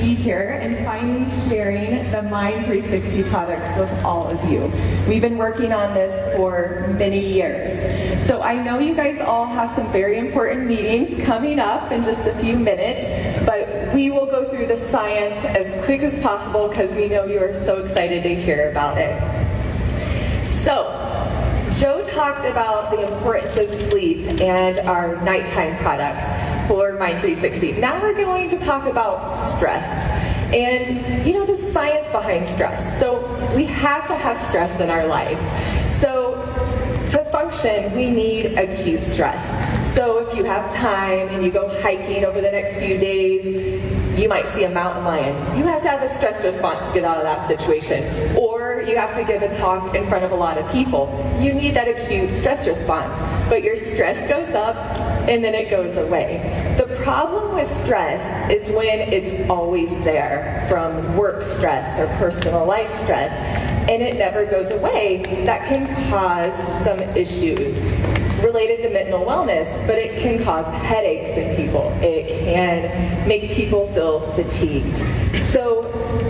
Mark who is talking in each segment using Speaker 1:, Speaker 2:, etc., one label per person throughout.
Speaker 1: be here and finally sharing the Mynd 360 products with all of you. We've been working on this for many years. So I know you guys all have some very important meetings coming up in just a few minutes, but we will go through the science as quick as possible because we know you are so excited to hear about it. So, Joe talked about the importance of sleep and our nighttime product for Mynd 360. Now we're going to talk about stress and, the science behind stress. So we have to have stress in our lives. So to function, we need acute stress. So if you have time and you go hiking over the next few days, you might see a mountain lion. You have to have a stress response to get out of that situation. Or you have to give a talk in front of a lot of people. You need that acute stress response. But your stress goes up and then it goes away. The problem with stress is when it's always there, from work stress or personal life stress, and it never goes away. That can cause some issues related to mental wellness, but it can cause headaches in people. It can make people feel fatigued. So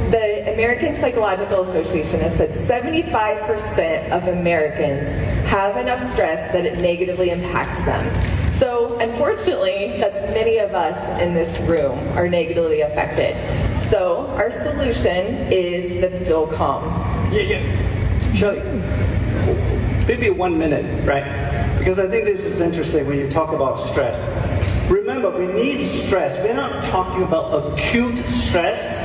Speaker 1: the American Psychological Association has said 75% of Americans have enough stress that it negatively impacts them. So unfortunately, that's many of us in this room are negatively affected. So our solution is the Feel Calm.
Speaker 2: Shelley, maybe 1 minute, right? Because I think this is interesting when you talk about stress. Remember, we need stress. We're not talking about acute stress.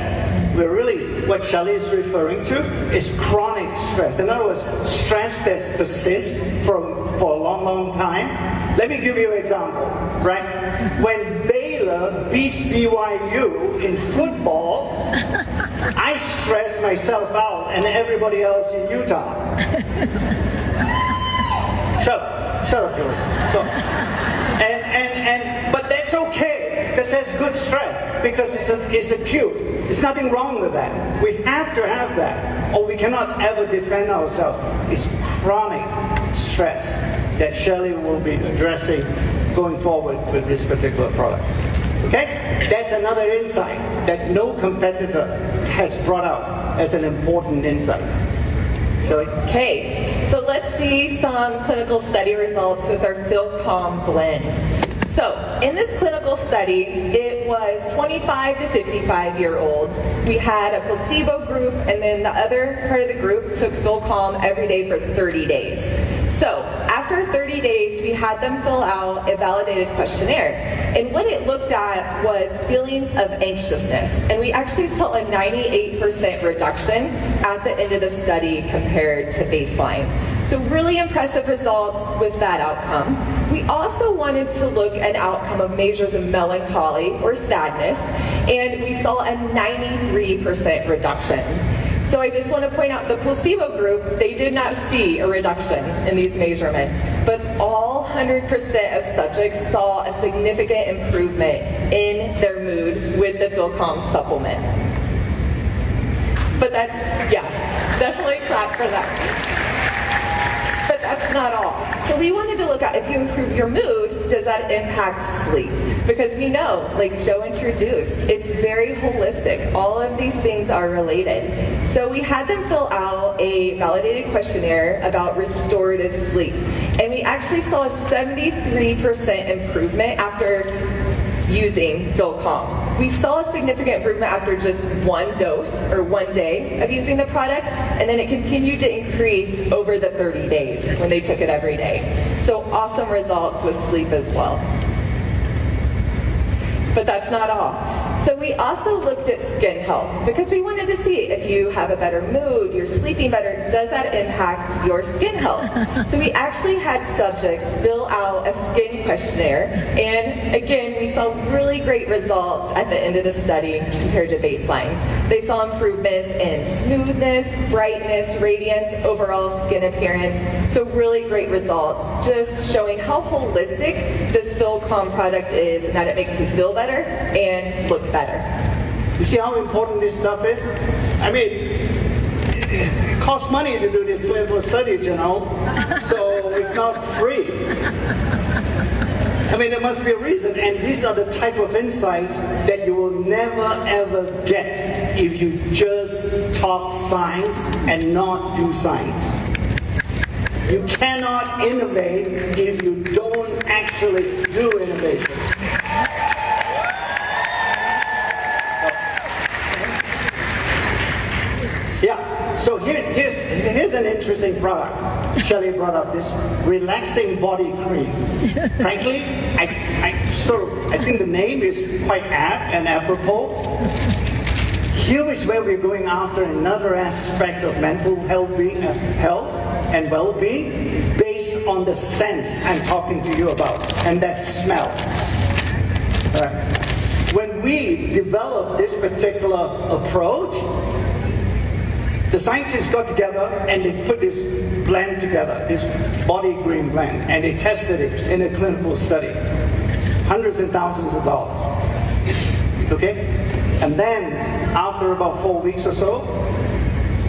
Speaker 2: We're really, what Shelley is referring to is chronic stress. In other words, stress that persists for a long, long time. Let me give you an example, right? When Baylor beats BYU in football, I stress myself out and everybody else in Utah. Shut up, Julie. So, but that's okay, because that's good stress, because it's acute. There's nothing wrong with that. We have to have that, or we cannot ever defend ourselves. It's chronic stress that Shelley will be addressing going forward with this particular product. Okay? That's another insight that no competitor has brought out as an important insight. Shelley?
Speaker 1: Okay, so let's see some clinical study results with our Feel Calm blend. So, in this clinical study, it was 25 to 55-year-olds. We had a placebo group, and then the other part of the group took Feel Calm every day for 30 days. So, after 30 days, we had them fill out a validated questionnaire. And what it looked at was feelings of anxiousness. And we actually saw a 98% reduction at the end of the study compared to baseline. So really impressive results with that outcome. We also wanted to look at outcome of measures of melancholy or sadness, and we saw a 93% reduction. So I just want to point out the placebo group, they did not see a reduction in these measurements, but all 100% of subjects saw a significant improvement in their mood with the Feel Calm supplement. But that's, definitely clap for that. But that's not all. So we wanted to look at, if you improve your mood, does that impact sleep? Because we know, like Joe introduced, it's very holistic. All of these things are related. So we had them fill out a validated questionnaire about restorative sleep. And we actually saw a 73% improvement after using Feel Calm. We saw a significant improvement after just one dose or 1 day of using the product, and then it continued to increase over the 30 days when they took it every day. So awesome results with sleep as well. But that's not all. So we also looked at skin health because we wanted to see if you have a better mood, you're sleeping better, does that impact your skin health? So we actually had subjects fill out a skin questionnaire, and again, we saw really great results at the end of the study compared to baseline. They saw improvements in smoothness, brightness, radiance, overall skin appearance. So really great results, just showing how holistic this Feel Calm product is and that it makes you feel better and look better.
Speaker 2: You see how important this stuff is? I mean, it costs money to do these clinical studies, so it's not free. I mean, there must be a reason, and these are the type of insights that you will never ever get if you just talk science and not do science. You cannot innovate if you don't actually do innovation. Yeah, so here's an interesting product. Shelley brought up this relaxing body cream. Frankly, I think the name is quite apt and apropos. Here is where we're going after another aspect of mental health and well-being based on the sense I'm talking to you about, and that's smell. When we developed this particular approach, the scientists got together and they put this blend together, this body cream blend, and they tested it in a clinical study. Hundreds and thousands of dollars. Okay? And then, after about 4 weeks or so,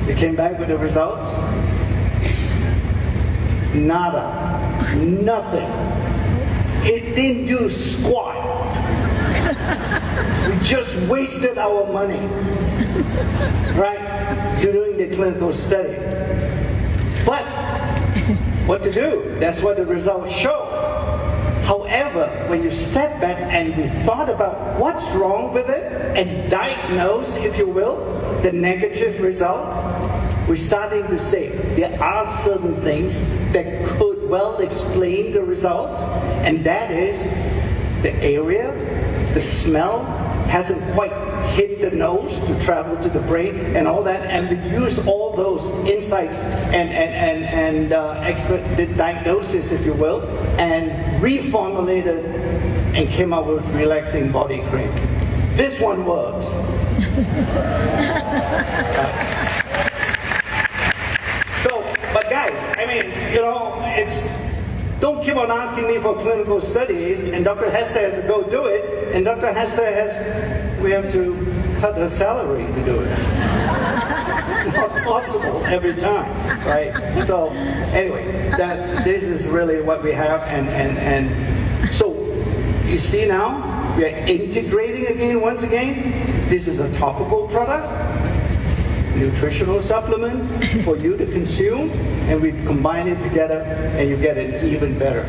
Speaker 2: they came back with the results. Nada. Nothing. It didn't do squat. We just wasted our money, right, doing the clinical study. But what to do? That's what the results show. However, when you step back and we thought about what's wrong with it and diagnose, if you will, the negative result, we're starting to say there are certain things that could well explain the result, and that is the area, the smell hasn't quite hit the nose to travel to the brain and all that, and we use all those insights and expert diagnosis, if you will, and reformulated and came up with relaxing body cream. This one works. But guys, I mean, don't keep on asking me for clinical studies, and Dr. Hester has to go do it, and Dr. Hester we have to cut her salary to do it. It's not possible every time, right? So anyway, this is really what we have, and so you see now, we are integrating again, once again. This is a topical product, nutritional supplement for you to consume, and we combine it together and you get it even better.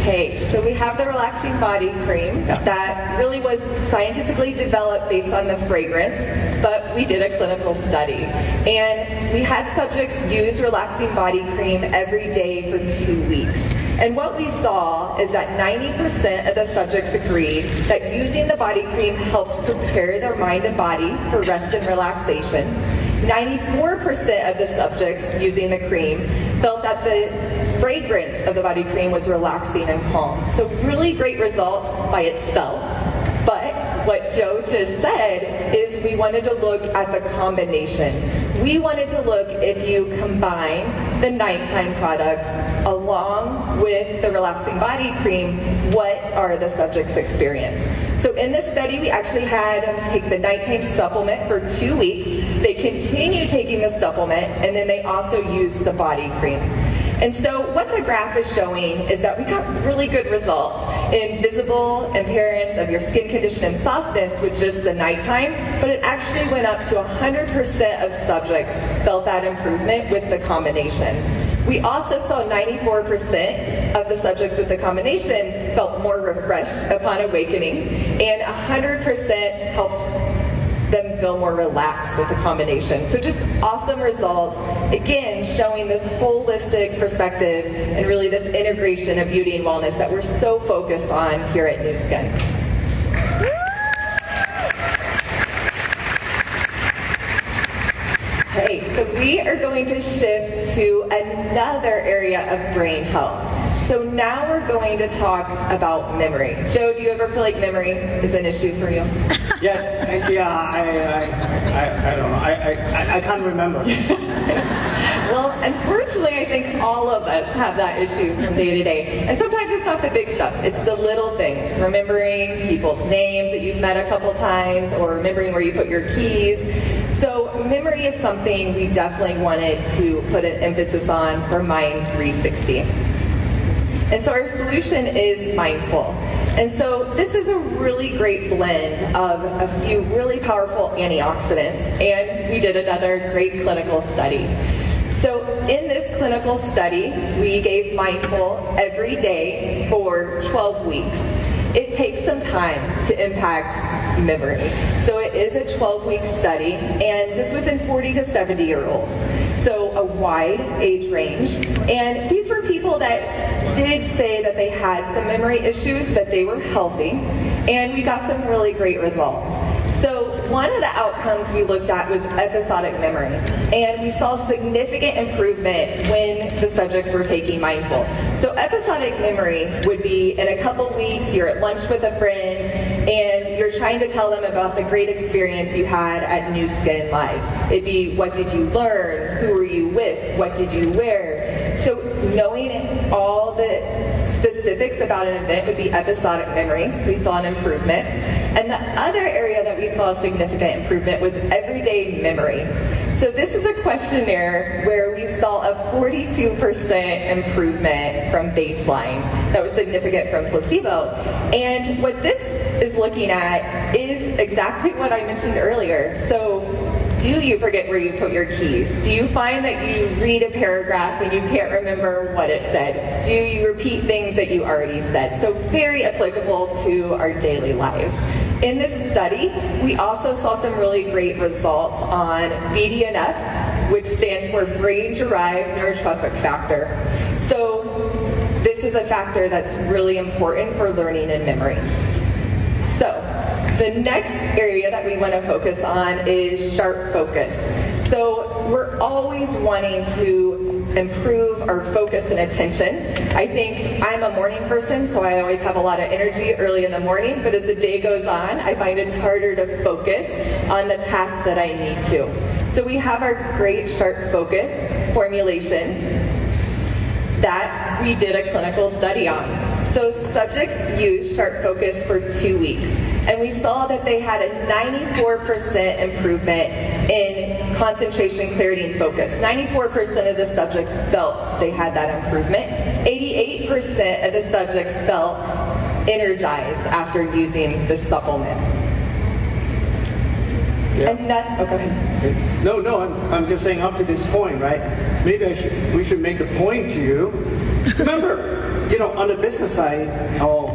Speaker 1: Okay, so we have the relaxing body cream that really was scientifically developed based on the fragrance, but we did a clinical study. And we had subjects use relaxing body cream every day for 2 weeks. And what we saw is that 90% of the subjects agreed that using the body cream helped prepare their mind and body for rest and relaxation. 94% of the subjects using the cream felt that the fragrance of the body cream was relaxing and calm. So really great results by itself. But what Joe just said is we wanted to look at the combination. We wanted to look if you combine the nighttime product along with the relaxing body cream, what are the subjects' experience? So in this study, we actually had them take the nighttime supplement for 2 weeks. They continue taking the supplement, and then they also use the body cream. And so what the graph is showing is that we got really good results in visible appearance of your skin condition and softness with just the nighttime, but it actually went up to 100% of subjects felt that improvement with the combination. We also saw 94% of the subjects with the combination felt more refreshed upon awakening, and 100% helped them feel more relaxed with the combination. So just awesome results, again, showing this holistic perspective and really this integration of beauty and wellness that we're so focused on here at Nu Skin. Okay, so we are going to shift to another area of brain health. So now we're going to talk about memory. Joe, do you ever feel like memory is an issue for you?
Speaker 2: Yeah, I don't know. I can't remember.
Speaker 1: Well, unfortunately, I think all of us have that issue from day to day. And sometimes it's not the big stuff. It's the little things. Remembering people's names that you've met a couple times, or remembering where you put your keys. So memory is something we definitely wanted to put an emphasis on for Mind 360. And so our solution is mindful. And so this is a really great blend of a few really powerful antioxidants, and we did another great clinical study. So in this clinical study, we gave mindful every day for 12 weeks. It takes some time to impact memory. So it is a 12-week study, and this was in 40 to 70-year-olds. So a wide age range. And these were people that did say that they had some memory issues, but they were healthy. And we got some really great results. So one of the outcomes we looked at was episodic memory, and we saw significant improvement when the subjects were taking mindful. So episodic memory would be in a couple weeks, you're at lunch with a friend, and you're trying to tell them about the great experience you had at New Skin Live. It'd be, what did you learn? Who were you with? What did you wear? So knowing all the specifics about an event would be episodic memory. We saw an improvement. And the other area that we saw significant improvement was everyday memory. So this is a questionnaire where we saw a 42% improvement from baseline. That was significant from placebo. And what this is looking at is exactly what I mentioned earlier. So do you forget where you put your keys? Do you find that you read a paragraph and you can't remember what it said? Do you repeat things that you already said? So very applicable to our daily lives. In this study, we also saw some really great results on BDNF, which stands for brain-derived neurotrophic factor. So this is a factor that's really important for learning and memory. So the next area that we want to focus on is sharp focus. So we're always wanting to improve our focus and attention. I think I'm a morning person, so I always have a lot of energy early in the morning, but as the day goes on, I find it's harder to focus on the tasks that I need to. So we have our great sharp focus formulation that we did a clinical study on. So subjects used sharp focus for 2 weeks, and we saw that they had a 94% improvement in concentration, clarity, and focus. 94% of the subjects felt they had that improvement. 88% of the subjects felt energized after using the supplement.
Speaker 2: Yeah.
Speaker 1: And that, oh, go ahead.
Speaker 2: No, I'm just saying up to this point, right? Maybe we should make a point to you. Remember, on the business side, or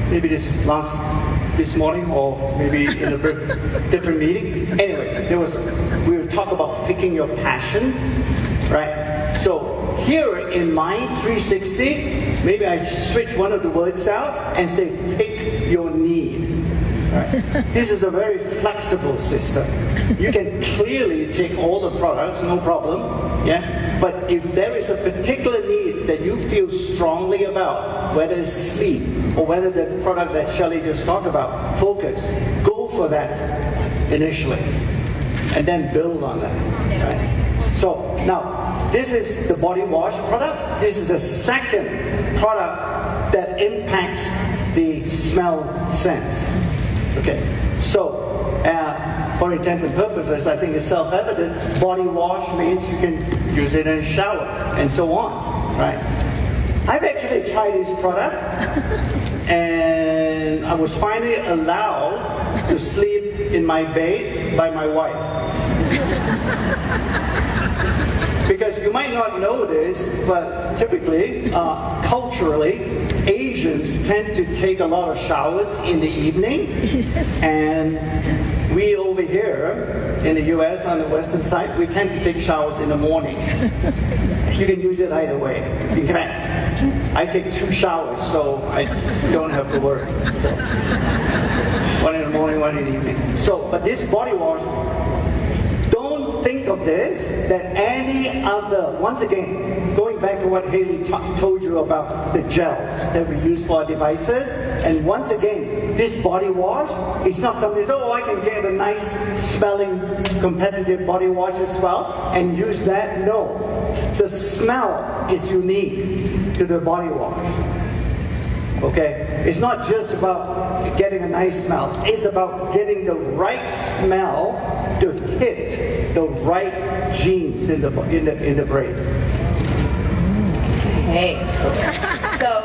Speaker 2: maybe this morning, or maybe in a different meeting. Anyway, we were talking about picking your passion, right? So here in Mind 360, maybe I switch one of the words out and say pick your need. Right. This is a very flexible system. You can clearly take all the products, no problem. Yeah. But if there is a particular need that you feel strongly about, whether it's sleep or whether the product that Shelley just talked about, focus, go for that initially, and then build on that. Right? So now this is the body wash product. This is the second product that impacts the smell sense. Okay, so for intents and purposes, I think it's self-evident. Body wash means you can use it in a shower and so on, right? I've actually tried this product, and I was finally allowed to sleep in my bed by my wife. Because you might not know this, but typically, culturally, Asians tend to take a lot of showers in the evening. Yes. And we over here in the US on the western side, we tend to take showers in the morning. You can use it either way. In fact, I take 2 showers, so I don't have to worry. So, one in the morning, one in the evening. So, but this body wash, don't think of this, that any other, once again, going back to what Haley told you about the gels that we use for our devices, and once again, this body wash is not something, I can get a nice smelling competitive body wash as well and use that. No, the smell is unique to the body wash. Okay? It's not just about getting a nice smell. It's about getting the right smell to hit the right genes in the brain.
Speaker 1: Okay. So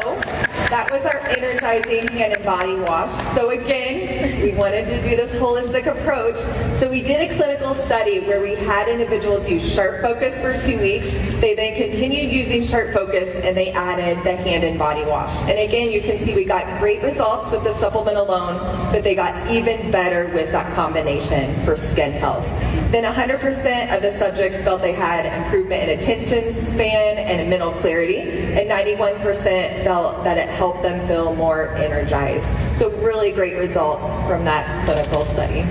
Speaker 1: That was our energizing hand and body wash. So again, we wanted to do this holistic approach. So we did a clinical study where we had individuals use Sharp Focus for 2 weeks. They then continued using Sharp Focus and they added the hand and body wash. And again, you can see we got great results with the supplement alone, but they got even better with that combination for skin health. Then 100% of the subjects felt they had improvement in attention span and mental clarity, and 91% felt that it helped them feel more energized. So really great results from that clinical study.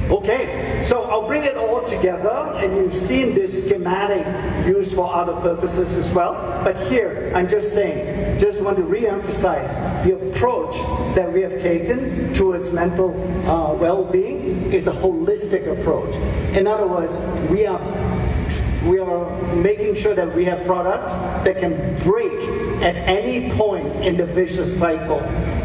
Speaker 2: Okay, so I'll bring it all together, and you've seen this schematic used for other purposes as well. But here, I'm just saying, just want to re-emphasize the approach that we have taken towards mental well-being is a holistic approach. In other words, we are making sure that we have products that can break at any point in the vicious cycle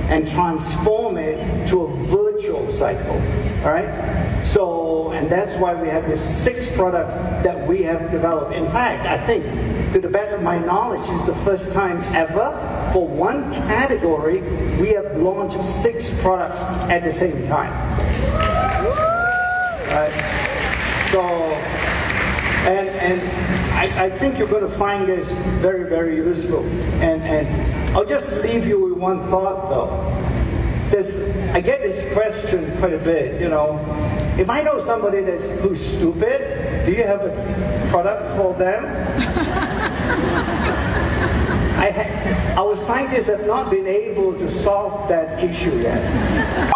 Speaker 2: and transform it to a virtual cycle. All right? So, and that's why we have these 6 products that we have developed. In fact, I think, to the best of my knowledge, it's the first time ever for one category we have launched 6 products at the same time. All right? So, and I think you're going to find this very, very useful. And I'll just leave you with one thought, though. I get this question quite a bit, you know. If I know somebody who's stupid, do you have a product for them? Our scientists have not been able to solve that issue yet.